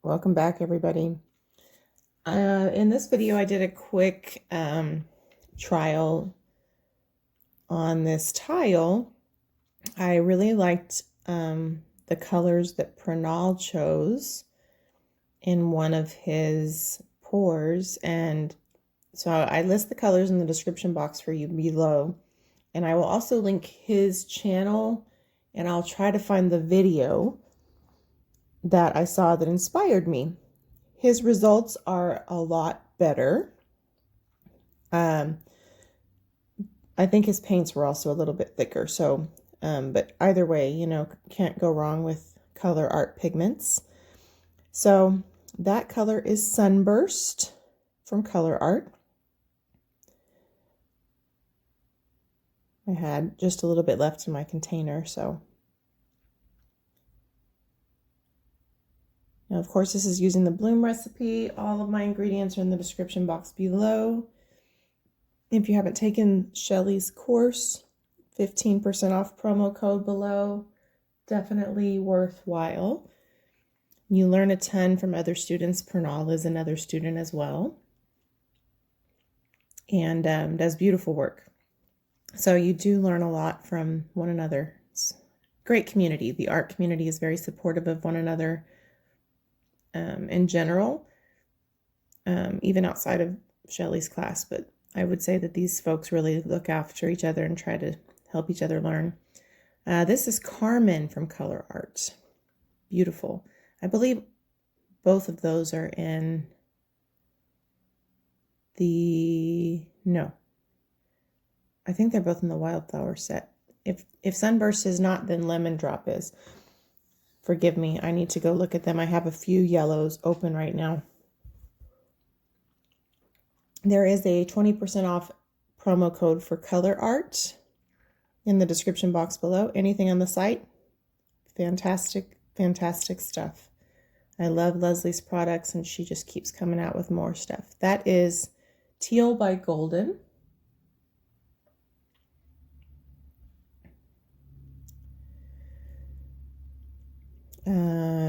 Welcome back, everybody. In this video, I did a quick trial on this tile. I really liked the colors that Pranal chose in one of his pours, and so I list the colors in the description box for you below, and I will also link his channel, and I'll try to find the video that I saw that inspired me. His results are a lot better. I think his paints were also a little bit thicker, so but either way, you know, can't go wrong with Colourarte pigments. So that color is Sunburst from Colourarte. I had just a little bit left in my container, so now, of course, this is using the bloom recipe. All of my ingredients are in the description box below. If you haven't taken Shelley's course, 15% off promo code below. Definitely worthwhile. You learn a ton from other students. Pranal is another student as well, and does beautiful work. So you do learn a lot from one another. It's a great community. The art community is very supportive of one another. In general, even outside of Shelley's class, but I would say that these folks really look after each other and try to help each other learn. This is Carmen from Colourarte. Beautiful. I believe both of those are in no. I think they're both in the Wildflower set. If Sunburst is not, then Lemon Drop is. Forgive me, I need to go look at them. I have a few yellows open right now. There is a 20% off promo code for Colourarte in the description box below. Anything on the site, fantastic, fantastic stuff. I love Leslie's products, and she just keeps coming out with more stuff. That is Teal by Glidden.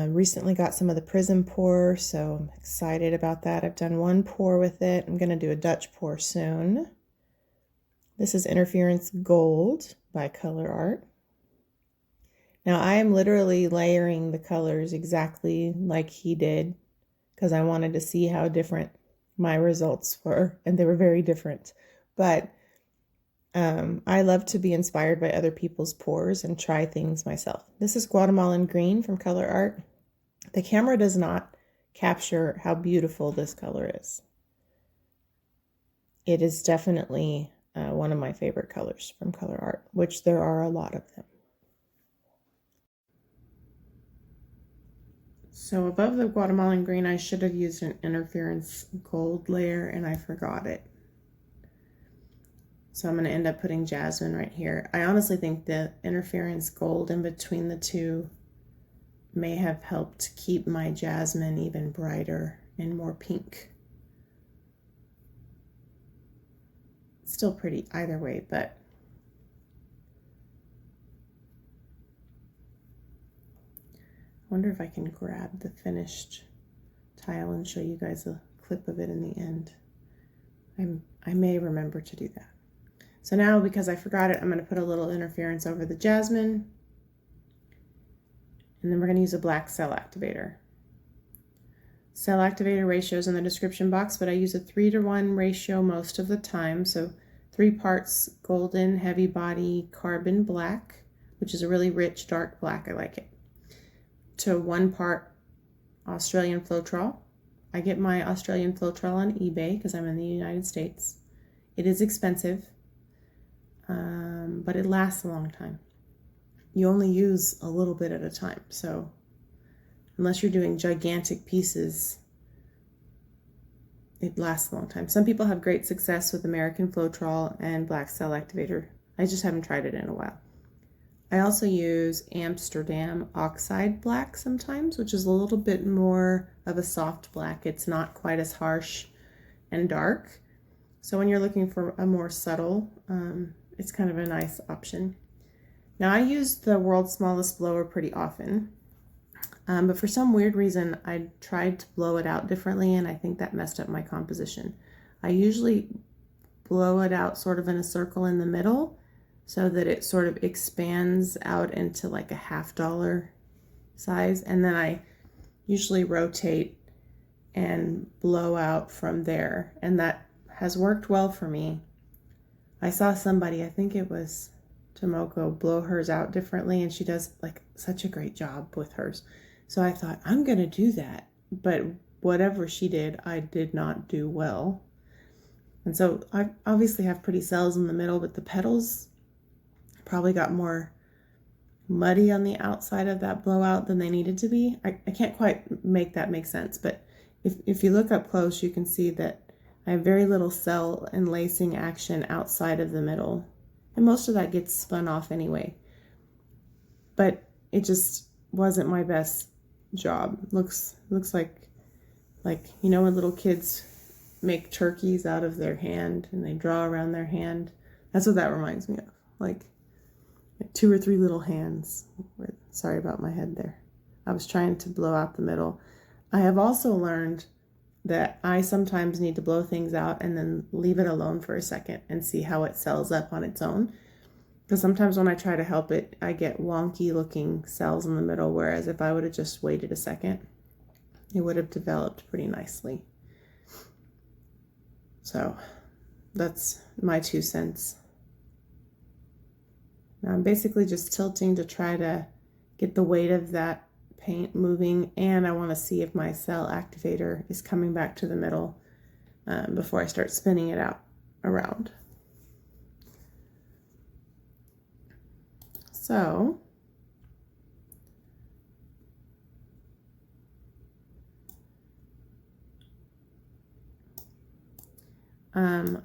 Recently got some of the Prism pour, so I'm excited about that. I've done one pour with it. I'm going to do a Dutch pour soon. This is Interference Gold by Colourarte. Now I am literally layering the colors exactly like he did because I wanted to see how different my results were, and they were very different. But I love to be inspired by other people's pours and try things myself. This is Gautemalan Green from Colourarte. The camera does not capture how beautiful this color is. It is definitely one of my favorite colors from Colourarte, which there are a lot of them. So above the Gautemalan Green, I should have used an Interference Gold layer, and I forgot it. So I'm going to end up putting Jasmine right here. I honestly think the Interference Gold in between the two may have helped keep my Jasmine even brighter and more pink. Still pretty either way, but I wonder if I can grab the finished tile and show you guys a clip of it in the end. I may remember to do that. So now, because I forgot it, I'm going to put a little interference over the Jasmine. And then we're going to use a black cell activator. Cell activator ratio is in the description box, but I use a 3:1 ratio most of the time. So 3 parts golden, heavy body, carbon black, which is a really rich, dark black. I like it. To 1 part Australian Floetrol. I get my Australian Floetrol on eBay because I'm in the United States. It is expensive. But it lasts a long time. You only use a little bit at a time, so unless you're doing gigantic pieces, it lasts a long time. Some people have great success with American Floetrol and Black Cell Activator. I just haven't tried it in a while. I also use Amsterdam Oxide Black sometimes, which is a little bit more of a soft black. It's not quite as harsh and dark. So when you're looking for a more subtle, it's kind of a nice option. Now I use the world's smallest blower pretty often. But for some weird reason, I tried to blow it out differently, and I think that messed up my composition. I usually blow it out sort of in a circle in the middle so that it sort of expands out into like a $half size, and then I usually rotate and blow out from there, and that has worked well for me. I saw somebody, I think it was Tomoko, blow hers out differently, and she does like such a great job with hers. So I thought, I'm gonna do that, but whatever she did, I did not do well. And so I obviously have pretty cells in the middle, but the petals probably got more muddy on the outside of that blowout than they needed to be. I can't quite make that make sense, but if you look up close, you can see that I have very little cell and lacing action outside of the middle. And most of that gets spun off anyway. But it just wasn't my best job. Looks like you know when little kids make turkeys out of their hand and they draw around their hand. That's what that reminds me of. Like 2 or 3 little hands. Sorry about my head there. I was trying to blow out the middle. I have also learned that I sometimes need to blow things out and then leave it alone for a second and see how it cells up on its own. Because sometimes when I try to help it, I get wonky looking cells in the middle, whereas if I would have just waited a second, it would have developed pretty nicely. So that's my 2 cents. Now I'm basically just tilting to try to get the weight of that paint moving, and I want to see if my cell activator is coming back to the middle before I start spinning it out around. So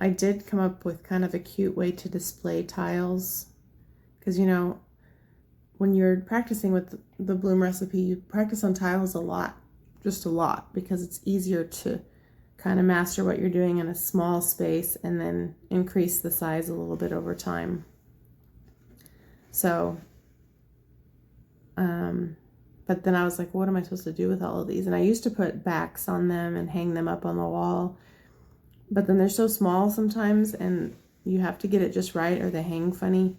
I did come up with kind of a cute way to display tiles, because you know when you're practicing with the bloom recipe, you practice on tiles a lot, just a lot, because it's easier to kind of master what you're doing in a small space and then increase the size a little bit over time. So, but then I was like, what am I supposed to do with all of these? And I used to put backs on them and hang them up on the wall, but then they're so small sometimes and you have to get it just right or they hang funny.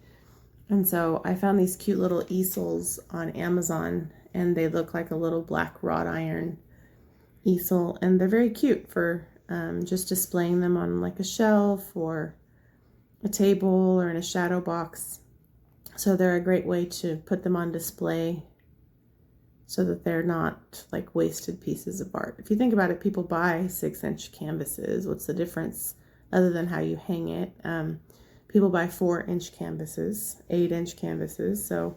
And so I found these cute little easels on Amazon, and they look like a little black wrought iron easel, and they're very cute for just displaying them on like a shelf or a table or in a shadow box. So they're a great way to put them on display so that they're not like wasted pieces of art. If you think about it, people buy 6-inch canvases. What's the difference other than how you hang it? People buy 4-inch canvases, 8-inch canvases. So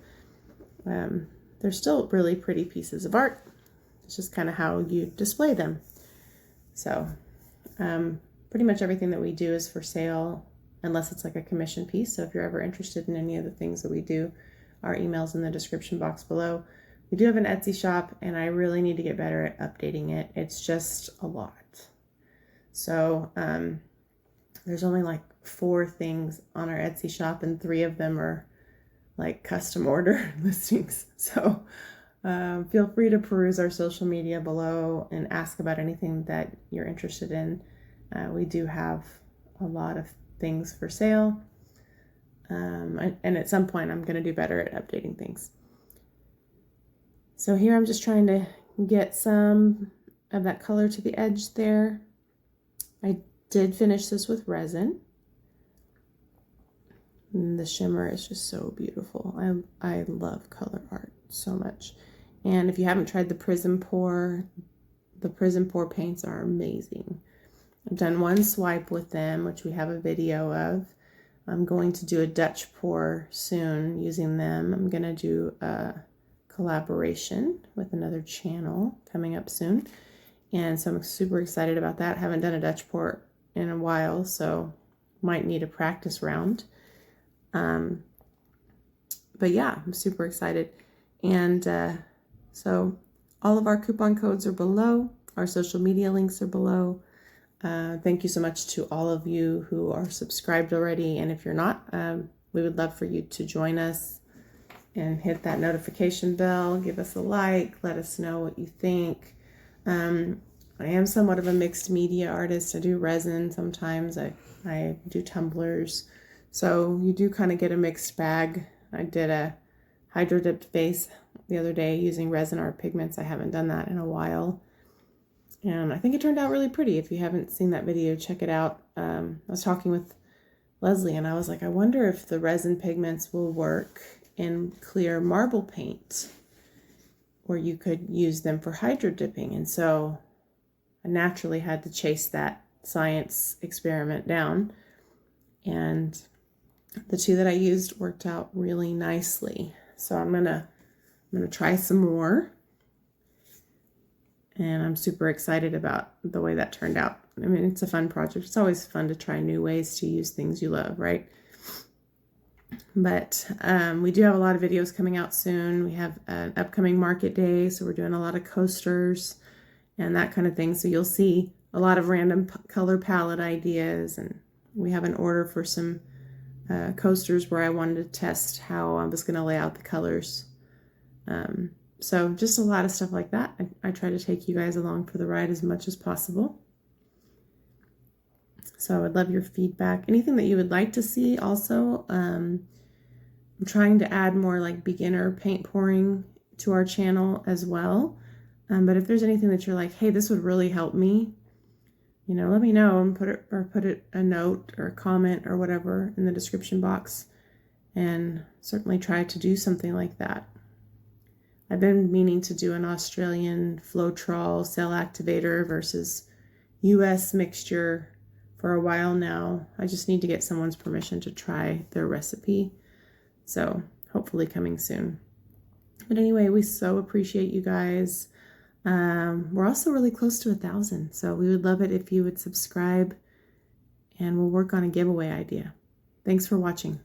they're still really pretty pieces of art. It's just kind of how you display them. So pretty much everything that we do is for sale, unless it's like a commission piece. So if you're ever interested in any of the things that we do, our email's in the description box below. We do have an Etsy shop, and I really need to get better at updating it. It's just a lot. So there's only like 4 things on our Etsy shop, and 3 of them are like custom order listings. So feel free to peruse our social media below and ask about anything that you're interested in. We do have a lot of things for sale. And at some point I'm going to do better at updating things. So here I'm just trying to get some of that color to the edge there. I did finish this with resin. And the shimmer is just so beautiful. I love color art so much. And if you haven't tried the Prism Pour paints are amazing. I've done 1 swipe with them, which we have a video of. I'm going to do a Dutch pour soon using them. I'm going to do a collaboration with another channel coming up soon. And so I'm super excited about that. I haven't done a Dutch pour in a while, so might need a practice round. But yeah, I'm super excited. And so all of our coupon codes are below. Our social media links are below. Thank you so much to all of you who are subscribed already. And if you're not, we would love for you to join us and hit that notification bell. Give us a like. Let us know what you think. I am somewhat of a mixed media artist. I do resin sometimes. I do tumblers. So you do kind of get a mixed bag. I did a hydro dipped base the other day using resin art pigments. I haven't done that in a while. And I think it turned out really pretty. If you haven't seen that video, check it out. I was talking with Leslie and I was like, I wonder if the resin pigments will work in clear marble paint, where you could use them for hydro dipping. And so I naturally had to chase that science experiment down. And the two that I used worked out really nicely. So I'm gonna try some more. And I'm super excited about the way that turned out. I mean, it's a fun project. It's always fun to try new ways to use things you love, right? But we do have a lot of videos coming out soon. We have an upcoming market day, so we're doing a lot of coasters and that kind of thing. So you'll see a lot of random color palette ideas, and we have an order for some coasters where I wanted to test how I was going to lay out the colors. So just a lot of stuff like that. I try to take you guys along for the ride as much as possible. So I would love your feedback. Anything that you would like to see also. I'm trying to add more like beginner paint pouring to our channel as well. But if there's anything that you're like, hey, this would really help me, you know, let me know and put it a note or a comment or whatever in the description box, and certainly try to do something like that. I've been meaning to do an Australian Floetrol cell activator versus US mixture for a while now. I just need to get someone's permission to try their recipe. So hopefully coming soon. But anyway, we so appreciate you guys. We're also really close to 1,000. So we would love it if you would subscribe, and we'll work on a giveaway idea. Thanks for watching.